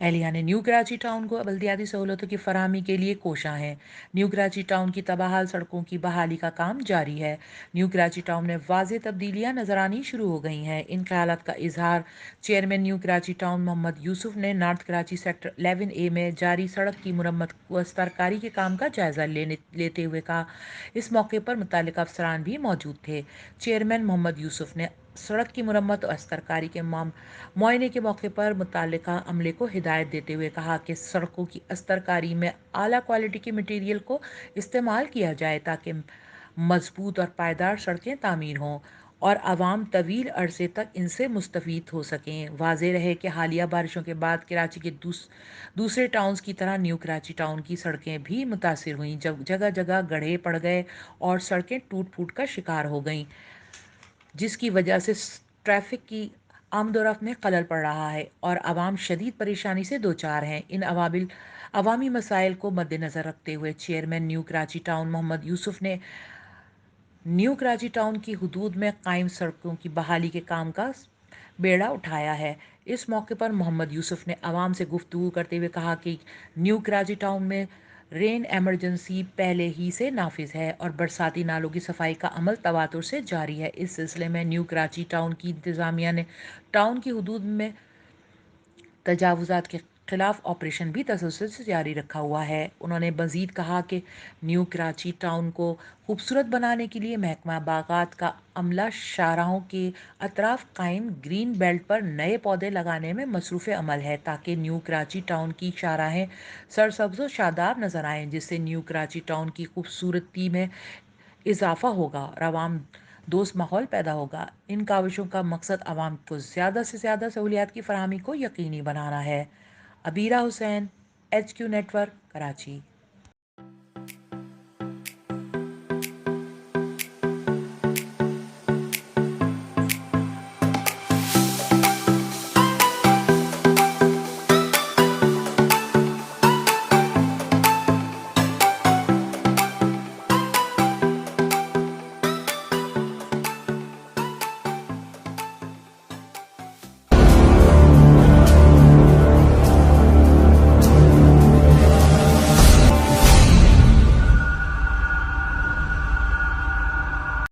اہلیہ نے new Karachi town کو بلدیاتی سہولتوں کی فراہمی کے لیے کوشاں ہیں۔ نیو کراچی ٹاؤن کی تباہال سڑکوں کی بحالی کا کام جاری ہے۔ نیو کراچی ٹاؤن میں واضح تبدیلیاں نظر آنی شروع ہو گئی ہیں۔ ان خیالات کا اظہار چیئرمین نیو کراچی ٹاؤن محمد یوسف نے نارتھ کراچی سیکٹر 11A میں جاری سڑک کی مرمت و استرکاری کے کام کا جائزہ لیتے ہوئے کہا۔ اس موقع پر متعلقہ افسران بھی موجود تھے۔ چیئرمین محمد یوسف نے سڑک کی مرمت و استرکاری کے معائنے کے موقع پر متعلقہ عملے کو ہدایت دیتے ہوئے کہا کہ سڑکوں کی استرکاری میں اعلیٰ کوالٹی کے مٹیریل کو استعمال کیا جائے تاکہ مضبوط اور پائیدار سڑکیں تعمیر ہوں اور عوام طویل عرصے تک ان سے مستفید ہو سکیں۔ واضح رہے کہ حالیہ بارشوں کے بعد کراچی کے دوسرے ٹاؤنز کی طرح نیو کراچی ٹاؤن کی سڑکیں بھی متاثر ہوئیں، جب جگہ جگہ گڑھے پڑ گئے اور سڑکیں ٹوٹ پھوٹ کا شکار ہو گئیں، جس کی وجہ سے ٹریفک کی آمد و رفت میں خلل پڑ رہا ہے اور عوام شدید پریشانی سے دوچار ہیں۔ ان عوامی مسائل کو مد نظر رکھتے ہوئے چیئرمین نیو کراچی ٹاؤن محمد یوسف نے نیو کراچی ٹاؤن کی حدود میں قائم سڑکوں کی بحالی کے کام کا بیڑا اٹھایا ہے۔ اس موقع پر محمد یوسف نے عوام سے گفتگو کرتے ہوئے کہا کہ نیو کراچی ٹاؤن میں رین ایمرجنسی پہلے ہی سے نافذ ہے اور برساتی نالوں کی صفائی کا عمل تواتر سے جاری ہے۔ اس سلسلے میں نیو کراچی ٹاؤن کی انتظامیہ نے ٹاؤن کی حدود میں تجاوزات کے خلاف آپریشن بھی تسلسل سے جاری رکھا ہوا ہے۔ انہوں نے مزید کہا کہ نیو کراچی ٹاؤن کو خوبصورت بنانے کے لیے محکمہ باغات کا عملہ شاہراہوں کے اطراف قائم گرین بیلٹ پر نئے پودے لگانے میں مصروف عمل ہے تاکہ نیو کراچی ٹاؤن کی شاہراہیں سرسبز و شاداب نظر آئیں، جس سے نیو کراچی ٹاؤن کی خوبصورتی میں اضافہ ہوگا اور عوام دوست ماحول پیدا ہوگا۔ ان کاوشوں کا مقصد عوام کو زیادہ سے زیادہ سہولیات کی فراہمی کو یقینی بنانا ہے۔ عبیرہ حسین، HQ نیٹ ورک، کراچی۔